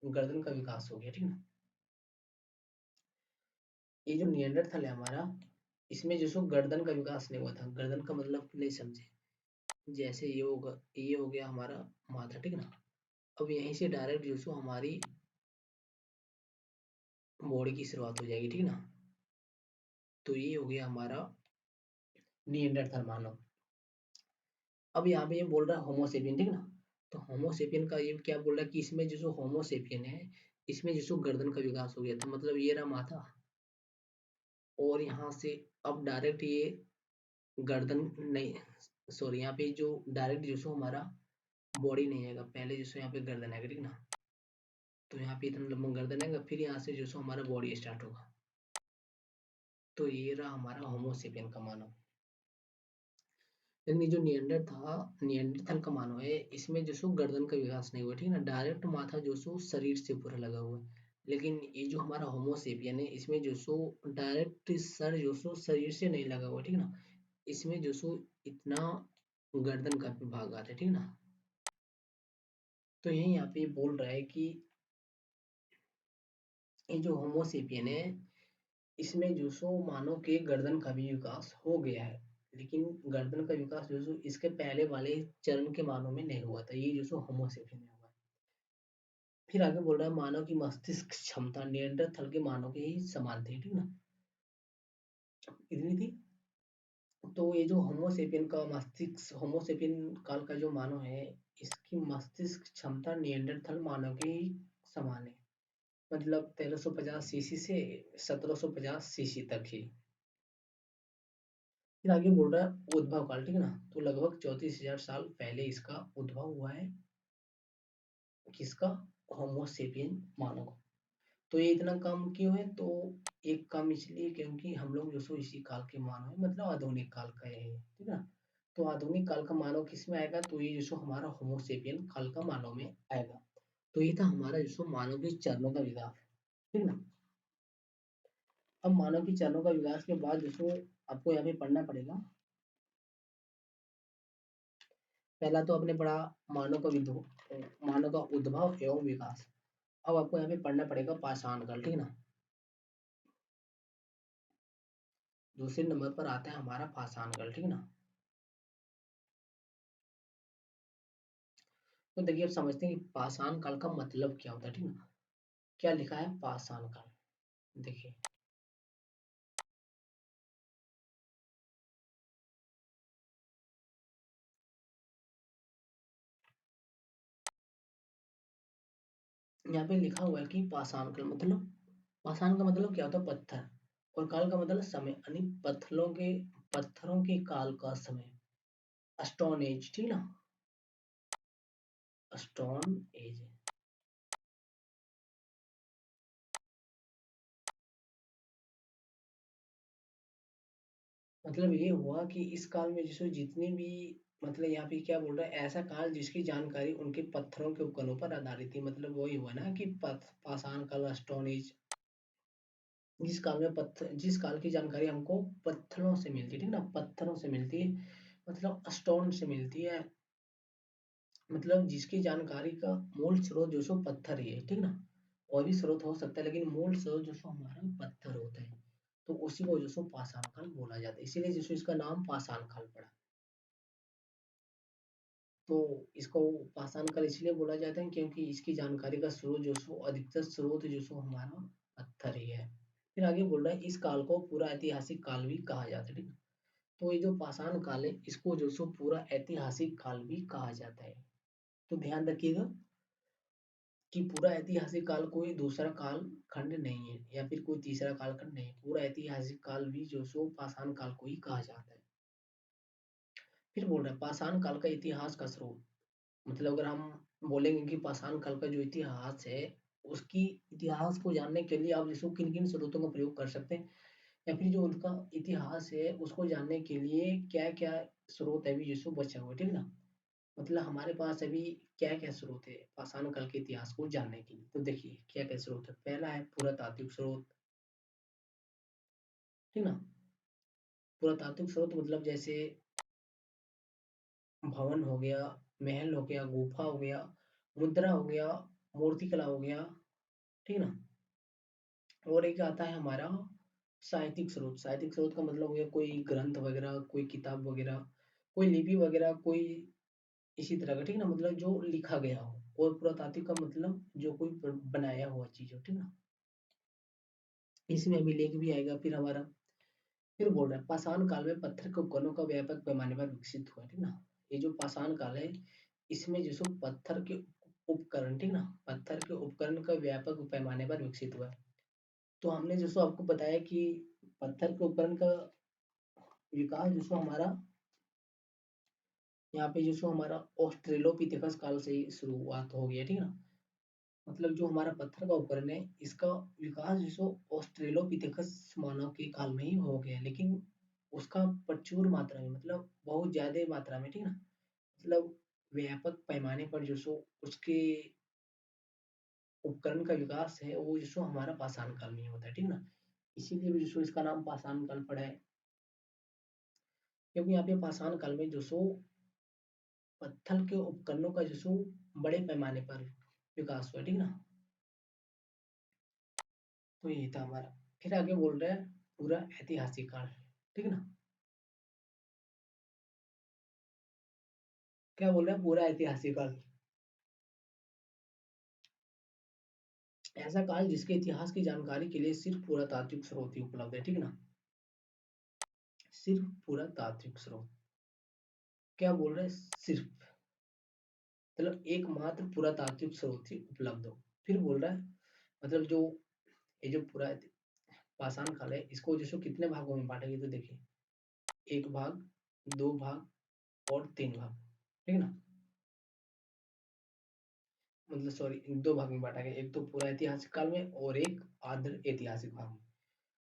गर्दन का विकास हो गया, ठीक ना। ये जो निएंडरथल है हमारा, इसमें जो सो गर्दन का विकास नहीं हुआ था। गर्दन का मतलब नहीं समझे, जैसे ये होगा, ये हो गया हमारा माथा, ठीक ना। अब यहीं से डायरेक्ट जो सो हमारी बॉडी की शुरुआत हो जाएगी, ठीक ना। तो ये हो गया हमारा निएंडरथल मानव। अब यहाँ पे ये बोल रहा है होमोसेपियन, ठीक ना। तो होमोसेपियन का ये क्या बोल रहा है कि इसमें जो होमोसेपियन है इसमें जो गर्दन का विकास हो गया था, मतलब ये रहा माथा, और यहाँ से अब डायरेक्ट ये गर्दन नहीं, सॉरी, यहाँ पे जो डायरेक्ट जो हमारा बॉडी नहीं आएगा, पहले जो यहाँ पे गर्दन आएगा, ठीक ना। तो यहाँ पे इतना लंबा गर्दन आएगा, फिर यहाँ से जो हमारा बॉडी स्टार्ट होगा। तो ये रहा हमारा होमोसेपियन का मानव। लेकिन ये जो निएंडरथल का मानव है इसमें जो गर्दन का विकास नहीं हुआ, ठीक है ना, डायरेक्ट माथा जो शरीर से पूरा लगा हुआ है। लेकिन ये जो हमारा होमोसेपियन है इसमें जो डायरेक्ट सर जो शरीर से नहीं लगा हुआ, ठीक है ना, इसमें जो इतना गर्दन का भी भाग आता है, ठीक है ना। तो यही यहाँ पे बोल रहा है कि ये जो होमोसेपियन है इसमें जो मानव के गर्दन का भी विकास हो गया है, लेकिन गर्दन का विकास जो इसके पहले वाले चरण के मानव में नहीं हुआ था, ये जो होमोसेपियन में हुआ है। फिर आगे बोल रहा है मानव की मस्तिष्क क्षमता नियंत्रण के मानव के ही समान थी, ठीक ना, इतनी थी। तो ये जो होमोसेपियन का मस्तिष्क, होमोसेपियन काल का जो मानव है, इसकी मस्तिष्क क्षमता नियंत्रण मानव के ही समान है। मतलब 1350 सीसी से 1750 सीसी तक ही। फिर आगे बोल रहा है उद्भव काल, ठीक है ना, तो लगभग 34,000 साल पहले इसका उद्भव हुआ है। किसका? होमोसेपियन मानव का। तो ये इतना कम क्यों है? तो एक कम इसलिए क्योंकि हम लोग जो सो इसी काल के मानव है, मतलब आधुनिक काल का है, ठीक है ना। तो आधुनिक काल का मानव किस में आएगा? तो ये जो सो हमारा होमोसेपियन काल का मानव में आएगा। तो ये था हमारा जो सो मानव के चरणों का विकास, ठीक ना। अब मानव की चरणों का विकास के बाद जो सो आपको यहाँ पे पढ़ना पड़ेगा। पहला तो आपने पढ़ा मानव का मानव का उद्भव एवं विकास। अब आपको यहाँ पे पढ़ना पड़ेगा पाषाण काल, ठीक है ना। दूसरे नंबर पर आता है हमारा पाषाण काल, ठीक है ना। तो देखिए अब समझते हैं कि पाषाण काल का मतलब क्या होता है, ठीक ना। क्या लिखा है पाषाण काल, देखिए। यहाँ पे लिखा हुआ है कि पाषाण काल मतलब, पाषाण का मतलब क्या होता है? पत्थर। और काल का मतलब समय, यानी पत्थरों के काल का समय। स्टोन एज, ठीक ना, स्टोन एज। मतलब ये हुआ कि इस काल में जिसको जितने भी, मतलब यहाँ पे क्या बोल रहा है, ऐसा काल जिसकी जानकारी उनके पत्थरों के उपकरणों पर आधारित थी। मतलब वही हुआ ना कि पाषाण काल, स्टोन एज, जिस काल की जानकारी हमको पत्थरों से मिलती है, ठीक ना, पत्थरों से मिलती है, मतलब स्टोन से मिलती है। मतलब जिसकी जानकारी का मूल स्रोत जो सो पत्थर ही है, ठीक ना। और भी स्रोत हो सकता है लेकिन मूल स्रोत जो सो हमारा पत्थर होता है। तो उसी को जो सो पाषाण काल बोला जाता है, इसीलिए जो सो इसका नाम पाषाण काल पड़ा। तो इसको पाषाण काल इसलिए बोला जाता है क्योंकि इसकी जानकारी का स्रोत जो सो, अधिकतर स्रोत जो सो हमारा पत्थर ही है। फिर आगे बोल रहा है इस काल को पूरा ऐतिहासिक काल भी कहा जाता है, ठीक है। तो ये जो पाषाण काल है इसको जो सो पूरा ऐतिहासिक काल भी कहा जाता है। तो ध्यान रखिएगा कि पूरा ऐतिहासिक काल कोई दूसरा काल खंड नहीं है या फिर कोई तीसरा काल खंड नहीं है। पूरा ऐतिहासिक काल भी जो सो पाषाण काल को ही कहा जाता है। फिर बोल रहे हैं पाषाण काल का इतिहास का स्रोत। मतलब अगर हम बोलेंगे कि पाषाण काल का जो इतिहास है, उसकी इतिहास को जानने के लिए आप जिसको किन किन स्रोतों का प्रयोग कर सकते हैं, या फिर जो उनका इतिहास है उसको जानने के लिए क्या क्या स्रोत है अभी जिसको बचा हुआ है, ठीक है ना। मतलब हमारे पास अभी क्या क्या स्रोत है पाषाण काल के इतिहास को जानने के लिए। तो देखिए क्या क्या स्रोत है। पहला है पुरातात्विक स्रोत, ठीक ना। पुरातात्विक स्रोत मतलब जैसे भवन हो गया, महल हो गया, गुफा हो गया, मुद्रा हो गया, मूर्तिकला हो गया, ठीक ना। और एक आता है हमारा साहित्यिक स्रोत। साहित्यिक स्रोत का मतलब हो गया कोई ग्रंथ वगैरह, कोई किताब वगैरह, कोई लिपि वगैरह, कोई इसी तरह का, ठीक ना, मतलब जो लिखा गया हो। और पुरातात्विक का मतलब जो कोई बनाया हुआ चीज हो, ठीक ना। इसमें अभिलेख भी आएगा फिर हमारा। फिर बोल रहा है पाषाण काल में पत्थर के उपकरणों का व्यापक पैमाने पर विकसित हुआ, ठीक ना। ये जो पाषाण काल है इसमें जो सो पत्थर के उपकरण, ठीक ना, पत्थर के उपकरण का व्यापक पैमाने पर विकसित हुआ है। तो हमने जो सो आपको बताया कि पत्थर के उपकरण का विकास जो सो हमारा यहाँ पे जो सो हमारा ऑस्ट्रेलोपिथेकस काल से ही शुरुआत हो गया, ठीक है ना। मतलब जो हमारा पत्थर का उपकरण है इसका विकास जो सो ऑस्ट्रेलोपिथेकस मानव के काल में ही हो गया, लेकिन उसका प्रचुर मात्रा में, मतलब बहुत ज्यादा मात्रा में, ठीक है ना। मतलब व्यापक पैमाने पर जो सो उसके उपकरण का विकास है वो जो सो हमारा पाषाण काल में ही होता है, ठीक ना। इसीलिए भी जो सो इसका नाम पाषाण काल पड़ा है, क्योंकि यहाँ पे पाषाण काल में जो सो पत्थर के उपकरणों का जो सो बड़े पैमाने पर विकास हुआ, ठीक ना। तो यही था हमारा। फिर आगे बोल रहे हैं पूरा ऐतिहासिक काल, ठीक है ना। क्या बोल रहे हैं पूरा ऐतिहासिक काल। ऐसा काल जिसके इतिहास की जानकारी के लिए सिर्फ पुरातात्विक स्रोत ही उपलब्ध है, ठीक ना। सिर्फ पुरातात्विक स्रोत, क्या बोल रहे हैं, सिर्फ, मतलब एकमात्र पुरातात्विक स्रोत ही उपलब्ध हो। फिर बोल रहा है मतलब जो ये जो पूरा पाषाण काल है इसको जैसे कितने भागों में बांटेंगे, तो देखिए एक भाग, दो भाग और तीन भाग, ठीक ना। मतलब सॉरी, दो भाग में बांटा गया, एक तो पूरा ऐतिहासिक काल में और एक आर्द्र ऐतिहासिक भाग में।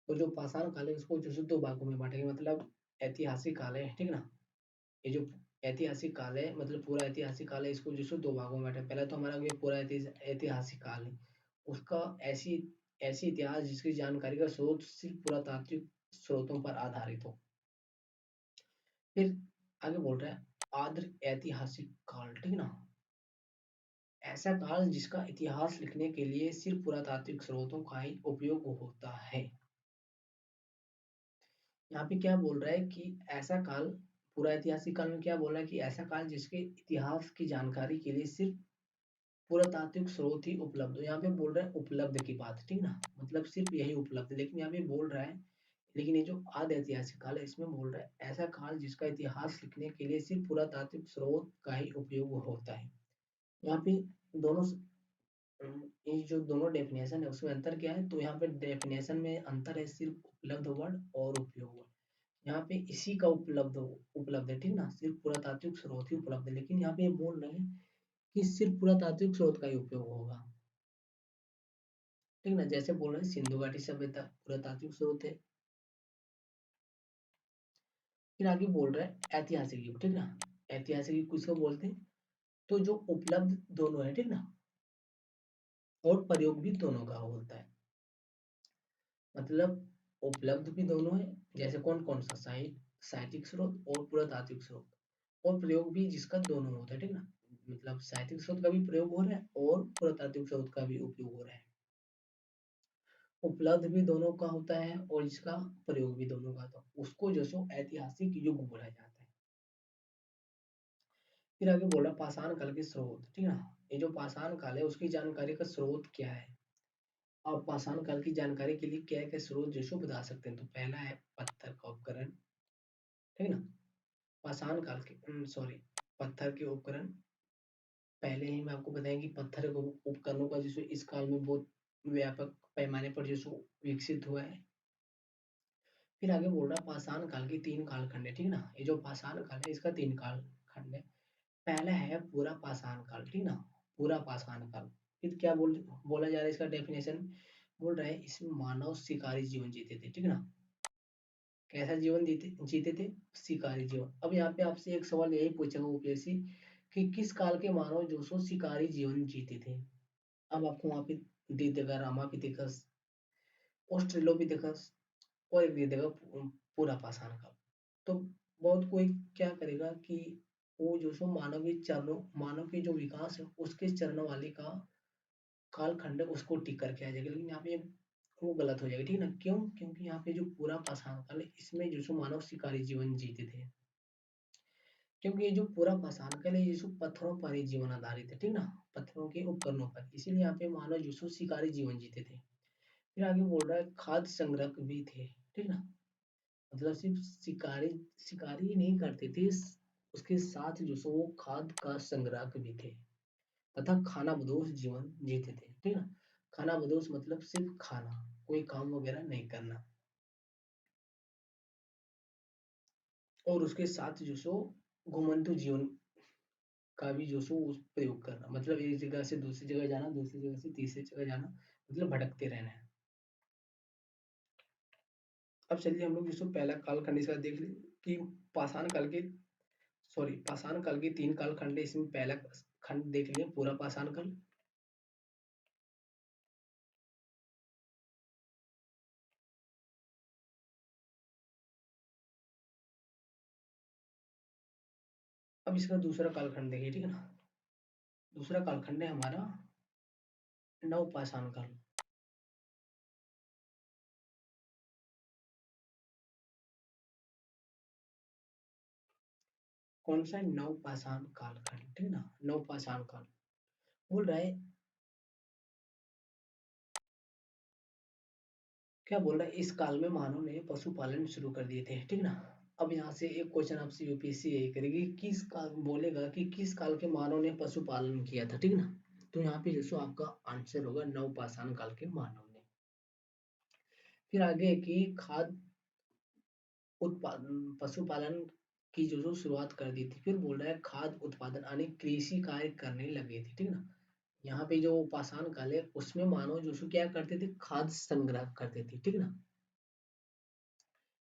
तो जो पाषाण काल है उसको जैसे दो भागों में बांटेंगे, मतलब ऐतिहासिक काल है, ठीक ना। ये जो ऐतिहासिक काल है मतलब पूरा ऐतिहासिक काल है, इसको जैसे दो भागों में बांटे। पहला तो हमारा ये पूरा ऐतिहासिक काल है, उसका ऐसी ऐसी इतिहास जिसकी जानकारी का स्रोत सिर्फ पुरातात्विक स्रोतों पर आधारित हो। फिर आगे बोल रहा है आर्द्र ऐतिहासिक काल, ठीक ना। ऐसा काल जिसका इतिहास लिखने के लिए सिर्फ पुरातात्विक स्रोतों का ही उपयोग होता है। यहाँ पे क्या बोल रहा है कि ऐसा काल, पूरा ऐतिहासिक काल में क्या बोल रहा है कि ऐसा काल जिसके इतिहास की जानकारी के लिए सिर्फ पुरातात्विक स्रोत ही उपलब्ध हो। यहाँ पे बोल रहा है उपलब्ध की बात, ठीक ना, मतलब सिर्फ यही उपलब्ध है। लेकिन यहाँ पे बोल रहा है, लेकिन ये जो आद ऐतिहासिक काल है इसमें बोल रहा है ऐसा काल जिसका इतिहास लिखने के लिए सिर्फ पुरातात्विक स्रोत का ही उपयोग होता है। यहाँ पे दोनों ये जो दोनों डेफिनेशन है उसमें अंतर क्या है, तो यहाँ पे डेफिनेशन में अंतर है सिर्फ उपलब्ध वर्ड और उपयोग वर्ड। यहाँ पे इसी का उपलब्ध है, ठीक ना, सिर्फ पुरातात्विक स्रोत ही उपलब्ध है। लेकिन यहाँ पे ये बोल रहे हैं कि सिर्फ पुरातात्विक स्रोत का ही उपयोग होगा, ठीक ना। जैसे बोल रहे हैं सिंधु घाटी सभ्यता पुरातात्विक स्रोत है। फिर आगे बोल रहे हैं ऐतिहासिक युग, ठीक ना। ऐतिहासिक युग किसको बोलते हैं, तो जो उपलब्ध दोनों है, ठीक ना, और प्रयोग भी दोनों का होता है। मतलब उपलब्ध भी दोनों है, जैसे कौन कौन सा, साहित्यिक स्रोत और पुरातात्विक स्रोत, और प्रयोग भी जिसका दोनों होता है, ठीक ना। मतलब साहित्यिक स्रोत का भी प्रयोग हो रहा है और पुरातात्विक स्रोत का भी उपयोग हो रहा है। उपलब्ध भी दोनों का होता है और इसका प्रयोग भी दोनों का होता है, उसको जो सो ऐतिहासिक युग बोला जाता है। फिर आगे बोला पाषाण काल के स्रोत, ठीक है। ये जो पाषाण काल है उसकी जानकारी का स्रोत क्या है। आप पाषाण काल की जानकारी के लिए क्या क्या स्रोत जो सो बता सकते हैं, तो पहला है पत्थर का उपकरण, ठीक है ना। पाषाण काल के सॉरी पत्थर के उपकरण, पहले ही मैं आपको बताएं कि पत्थर के उपकरणों का जो इस काल में बहुत व्यापक पैमाने पर जो विकसित हुआ है। फिर आगे बोल रहा है पाषाण काल की तीन कालखंड है, ठीक ना। ये जो पाषाण काल है इसका तीन काल खंड है। पहला है पूरा पाषाण काल, ठीक ना, पूरा पाषाण काल। फिर क्या बोला जा रहा है इसका डेफिनेशन, बोल रहा है इसमें मानव शिकारी जीवन जीते थे, ठीक ना। कैसा जीवन जीते जीते थे, शिकारी जीवन। अब यहाँ पे आपसे एक सवाल यही पूछेगा यूपीएससी कि किस काल के मानव जो सो शिकारी जीवन जीते थे। अब आपको वहां पे दे देगा रामापिथेकस, ऑस्ट्रेलोपिथेकस, और एक दे देगा पूरा पाषाण काल। तो बहुत कोई क्या करेगा कि वो जो सो मानव के जो विकास है उसके चरणों वाले का कालखंड है उसको टिक करके आ जाएगा, लेकिन यहाँ पे वो गलत हो जाएगा, ठीक है ना। क्यों, क्योंकि यहाँ पे जो पूरा पाषाण काल है इसमें जो सो मानव शिकारी जीवन जीते थे। क्योंकि ये जो पूरा पाषाण काल है ये सब पत्थरों पर ही जीवन आधारित है, ठीक ना, पत्थरों के उपकरणों पर, इसीलिए यहाँ पे मानव जो सो शिकारी जीवन जीते थे। फिर आगे बोल रहा है खाद्य संग्रह भी थे, ठीक ना। मतलब सिर्फ शिकारी शिकारी ही नहीं करते थे, उसके साथ जो सो वो खाद्य का संग्राहक भी थे तथा खाना बदोश जीवन जीते थे, ठीक है। खाना बदोश मतलब सिर्फ खाना, कोई काम वगैरह नहीं करना, और उसके साथ जो सो घुमंतु जीवन का भी जो सो उस प्रयोग करना, मतलब एक जगह से दूसरी जगह जाना, दूसरी जगह से तीसरी जगह जाना, मतलब भटकते रहना है। अब चलिए हम लोग जो सो पहला कालखंड इसका देख ले कि पाषाण काल के पाषाण काल के तीन कालखंड है, इसमें पहला खंड देख लिया पूरा पाषाण काल। अब इसका दूसरा कालखंड देखिए, ठीक है ना। दूसरा कालखंड है हमारा नव पाषाण काल। कौन सा है, नव पाषाण कालखंड, ठीक है ना, नव पाषाण काल। बोल रहा है क्या बोल रहा है, इस काल में मानव ने पशुपालन शुरू कर दिए थे, ठीक ना। अब यहाँ से एक क्वेश्चन आपसे यूपीएससी यही करेगी, किस काल बोलेगा कि किस काल के मानव ने पशुपालन किया था, ठीक ना। तो यहाँ पे जैसो आपका आंसर होगा नवपाषाण काल के मानव ने। फिर आगे की खाद उत्पादन पशुपालन की जो शुरुआत कर दी थी। फिर बोल रहा है खाद उत्पादन यानी कृषि कार्य करने लगे थे, ठीक ना। यहाँ पे जो पाषाण काल है उसमें मानव जो सो क्या करते थे, खाद संग्रह करते थे, ठीक ना।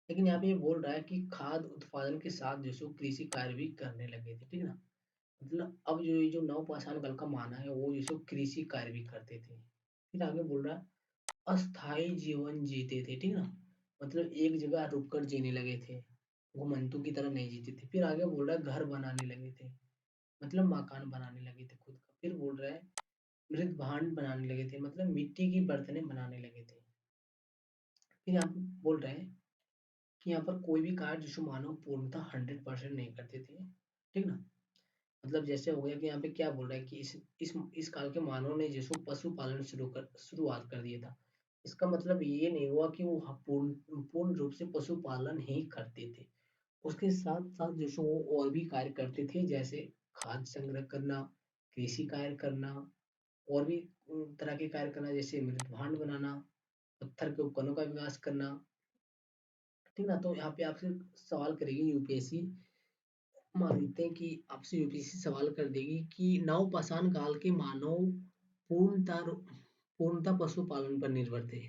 लेकिन यहाँ पे ये बोल रहा है कि खाद उत्पादन के साथ जो सो कृषि कार्य भी करने लगे थे, ठीक ना। मतलब अब जो ये जो नवपाषाण काल का माना है वो जो सो कृषि कार्य भी करते थे। फिर आगे बोल रहा है अस्थाई जीवन जीते थे, ठीक ना। मतलब एक जगह रुक कर जीने लगे थे, घुमंतु की तरह नहीं जीते थे। फिर आगे बोल रहा है घर बनाने लगे थे, मतलब मकान बनाने लगे थे खुद का। फिर बोल रहा है मृत भांड बनाने लगे थे, मतलब मिट्टी की बर्तनें बनाने लगे थे। फिर यहाँ पे बोल रहे हैं कि यहाँ पर कोई भी कार्य जिसको मानव पूर्णतः 100% नहीं करते थे, ठीक ना। मतलब जैसे हो गया कि यहाँ पे क्या बोल रहा है कि इस काल के मानव ने जिसको पशुपालन शुरुआत कर दिया था। इसका मतलब ये नहीं हुआ कि वो पूर्ण पूर्ण रूप से पशुपालन ही करते थे। उसके साथ साथ जो सो वो और भी कार्य करते थे, जैसे खाद संग्रह करना, कृषि कार्य करना, और भी तरह के कार्य करना, जैसे मृत भांड बनाना, पत्थर के उपकरणों का विकास करना, ठीक ना। तो यहाँ पे आपसे सवाल करेगी यूपीएससी, मान लेते हैं कि आपसे यूपीएससी सवाल कर देगी कि नवपाषाण काल के मानव पूर्णता पूर्णता पशुपालन पर निर्भर थे।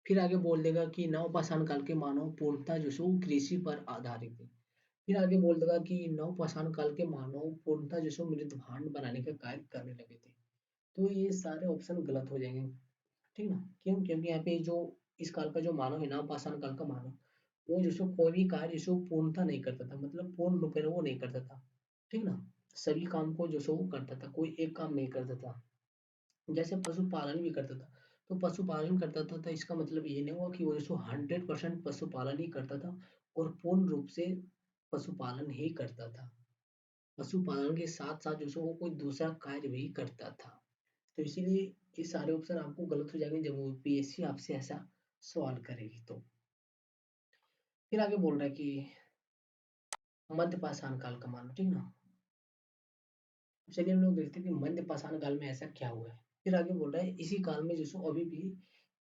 फिर आगे बोल देगा कि नवपाषाण काल के मानव पूर्णता जो सो कृषि पर आधारित थे। फिर आगे बोल देगा कि नवपाषाण काल के मानव पूर्णता जो सो मृत भांड बनाने का कार्य करने लगे थे। तो ये सारे ऑप्शन गलत हो जाएंगे, ठीक ना। क्यों, क्योंकि यहाँ पे जो इस काल का जो मानव है ना, पाषाण काल का मानव, वो जिसको कोई भी कार्य जिसको पूर्णता नहीं करता था, मतलब पूर्ण रूप में वो नहीं करता था, ठीक ना। सभी काम को जो सो वो करता था, कोई एक काम नहीं करता था। जैसे पशुपालन भी करता था, तो पशुपालन करता था तो इसका मतलब ये नहीं हुआ कि वो जो 100% पशुपालन ही करता था और पूर्ण रूप से पशुपालन ही करता था। पशुपालन के साथ साथ जो सो वो कोई दूसरा कार्य भी करता था। तो इसीलिए ये सारे ऑप्शन आपको गलत हो जाएंगे जब वो पीएससी आपसे ऐसा सवाल करेगी तो। फिर आगे बोल रहा है कि मध्य पाषाण काल का मानो, ठीक ना। चलिए हम लोग देखते हैं कि मध्य पाषाण काल में ऐसा क्या हुआ है। फिर आगे बोल रहा है इसी काल में जो सो अभी भी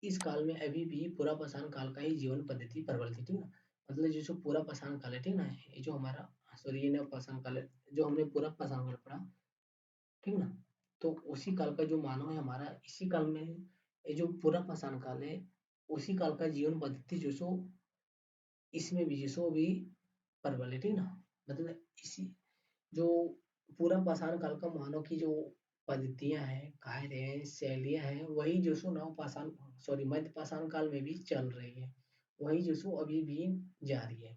इस काल में अभी भी पूरा पाषाण काल का ही जीवन पद्धति प्रबल थी, ठीक ना। मतलब जो सो पूरा पाषाण काल है, ठीक ना, ये जो हमारा सॉरी ये नव पाषाण काल है, जो हमने पूरा पाषाण काल पढ़ा, ठीक ना। तो उसी काल का जो मानव है हमारा, इसी काल में ये जो पूरा पाषाण काल है उसी काल का जीवन पद्धति जो सो इसमें भी जो सो भी प्रबल है, ठीक ना। मतलब इसी जो पूरा पाषाण काल का मानव की जो पद्धतियां हैं, कार्य हैं, शैलियां हैं, वही जो सो नव पाषाण सॉरी मध्य पाषाण काल में भी चल रही है, वही जो सो अभी भी जारी है।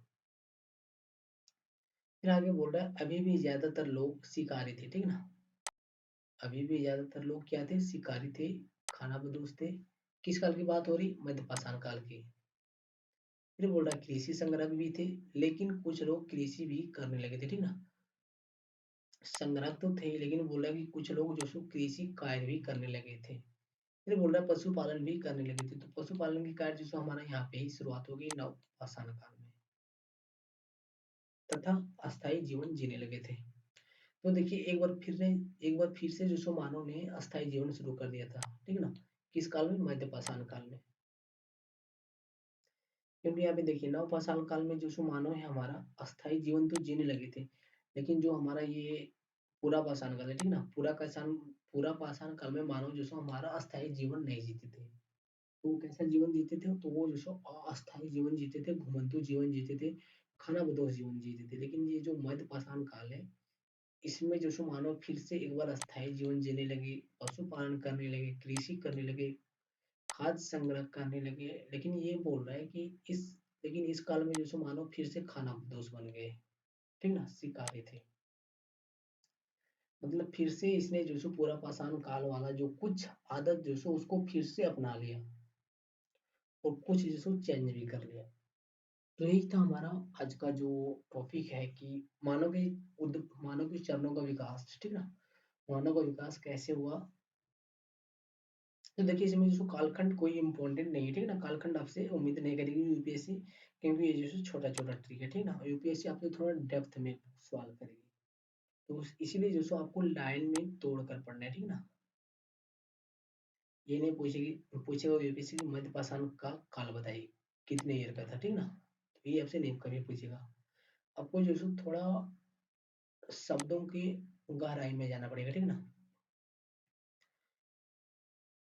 फिर आगे बोल रहा है अभी भी ज्यादातर लोग शिकारी थे, ठीक ना। अभी भी ज्यादातर लोग क्या थे, शिकारी थे, खानाबदोश थे। किस काल की बात हो रही, मध्य पाषाण काल की। फिर बोल रहा है कृषि संग्रह भी थे, लेकिन कुछ लोग कृषि भी करने लगे थे, ठीक ना। संग्रह तो थे लेकिन बोला कि कुछ लोग जो सो कृषि कार्य भी करने लगे थे। फिर बोल रहा है पशुपालन भी करने लगे थे, तो पशुपालन की कार्य जो सो हमारा यहाँ पे ही शुरुआत होगी नव पाषाण काल में, तथा अस्थायी जीवन जीने लगे थे। तो देखिए एक बार फिर से जो सो मानव ने अस्थायी जीवन शुरू कर दिया था, ठीक ना। किस काल में, मध्य पाषाण काल में। क्योंकि यहाँ पे देखिए नव पाषाण काल में जो सो मानव है हमारा अस्थायी जीवन तो जीने लगे थे, लेकिन जो हमारा ये पूरा पाषाण काल है, ठीक ना, पूरा पाषाण काल में मानव जो सो हमारा अस्थायी जीवन नहीं जीते थे। तो वो कैसा जीवन जीते थे, तो वो जो सो अस्थायी जीवन जीते थे, घुमंतु जीवन जीते थे, खानाबदोश जीवन जीते थे। लेकिन ये जो मध्य पाषाण काल है इसमें जो सो मानव फिर से एक बार अस्थायी जीवन जीने लगे, पशुपालन करने लगे, कृषि करने लगे, खाद्य संग्रह करने लगे। लेकिन ये बोल रहा है कि इस काल में जो सो मानव फिर से खानाबदोश बन गए, ठीक ना, शिकारी थे। मतलब फिर से इसने जो सो पूरा पाषाण काल वाला जो कुछ आदत जो सो उसको फिर से अपना लिया और कुछ जो सो चेंज भी कर लिया। तो यही था हमारा आज का जो टॉपिक है कि मानव के चरणों का विकास, ठीक ना। मानव का विकास कैसे हुआ, तो देखिए इसमें जो कालखंड कोई इम्पोर्टेंट नहीं है, ठीक है ना? कालखंड आपसे उम्मीद नहीं करेगी यूपीएससी, क्योंकि ये जो छोटा-छोटा ट्रिक है, ठीक है ना? यूपीएससी आपसे थोड़ा डेप्थ में सवाल करेगी। तो इसीलिए जो सो आपको लाइन में तोड़ कर पढ़ना है, ठीक है ना? ये नहीं पूछेगा यूपीएससी की मध्य पाषाण का काल बताइए, कितने ईयर का था, ठीक है ना? तो ये आपसे नहीं कभी पूछेगा। आपको जो सो थोड़ा शब्दों की गहराई में जाना पड़ेगा, ठीक है ना?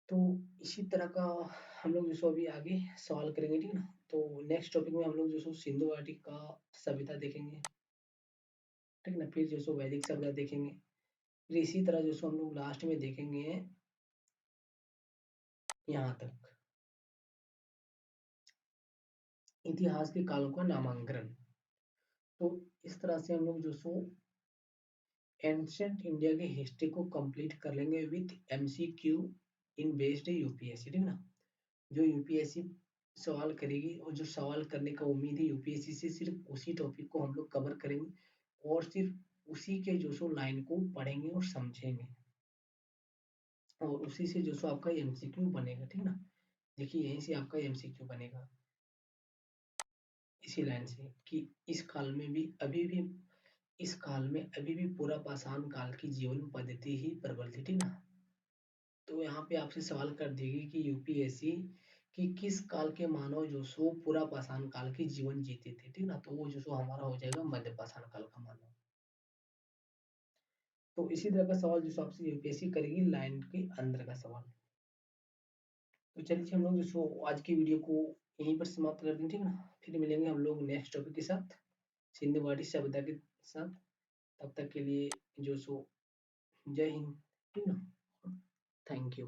तो इसी तरह का हम लोग जो सो अभी आगे सवाल करेंगे, ठीक है ना? तो नेक्स्ट टॉपिक में हम लोग जो सो सिंधु घाटी का सभ्यता देखेंगे, ठीक है ना? फिर जो सो वैदिक सभ्यता देखेंगे। फिर इसी तरह जो सो हम लोग लास्ट में देखेंगे यहाँ तक इतिहास के कालों का नामांकन। तो इस तरह से हम लोग जो सो एंशिएंट इंडिया की हिस्ट्री को कंप्लीट कर लेंगे with MCQ in based UPSC, ठीक है ना? जो यूपीएससी सवाल करेगी और जो सवाल करने का उम्मीद है यूपीएससी से, सिर्फ उसी टॉपिक को हम लोग कवर करेंगे और सिर्फ उसी के जो सो लाइन को पढ़ेंगे और समझेंगे और उसी से जो सो आपका एमसीक्यू बनेगा, ठीक है ना? देखिए यहीं से आपका एमसीक्यू बनेगा, इसी लाइन से कि इस काल में भी अभी भी इस काल में अभी भी पूरा पाषाण काल की जीवन पद्धति ही प्रबल थी, ठीक ना? तो यहाँ पे आपसे सवाल कर देगी कि यूपीएससी कि किस काल के मानव जो सो पूरा पाषाण काल की जीवन जीते थे, ठीक ना? तो वो जो सो हमारा हो जाएगा मध्य पाषाण काल का मानव। तो इसी तरह का सवाल जो सो आपसे यूपीएससी करेगी लाइन के अंदर का सवाल। तो चलिए हम लोग जो सो आज की वीडियो को यहीं पर समाप्त कर दें, ठीक है ना? फिर मिलेंगे हम लोग नेक्स्ट टॉपिक के साथ, सिंधु घाटी सभ्यता के साथ। तब तक के लिए जो सो जय हिंद, ठीक ना? Thank you.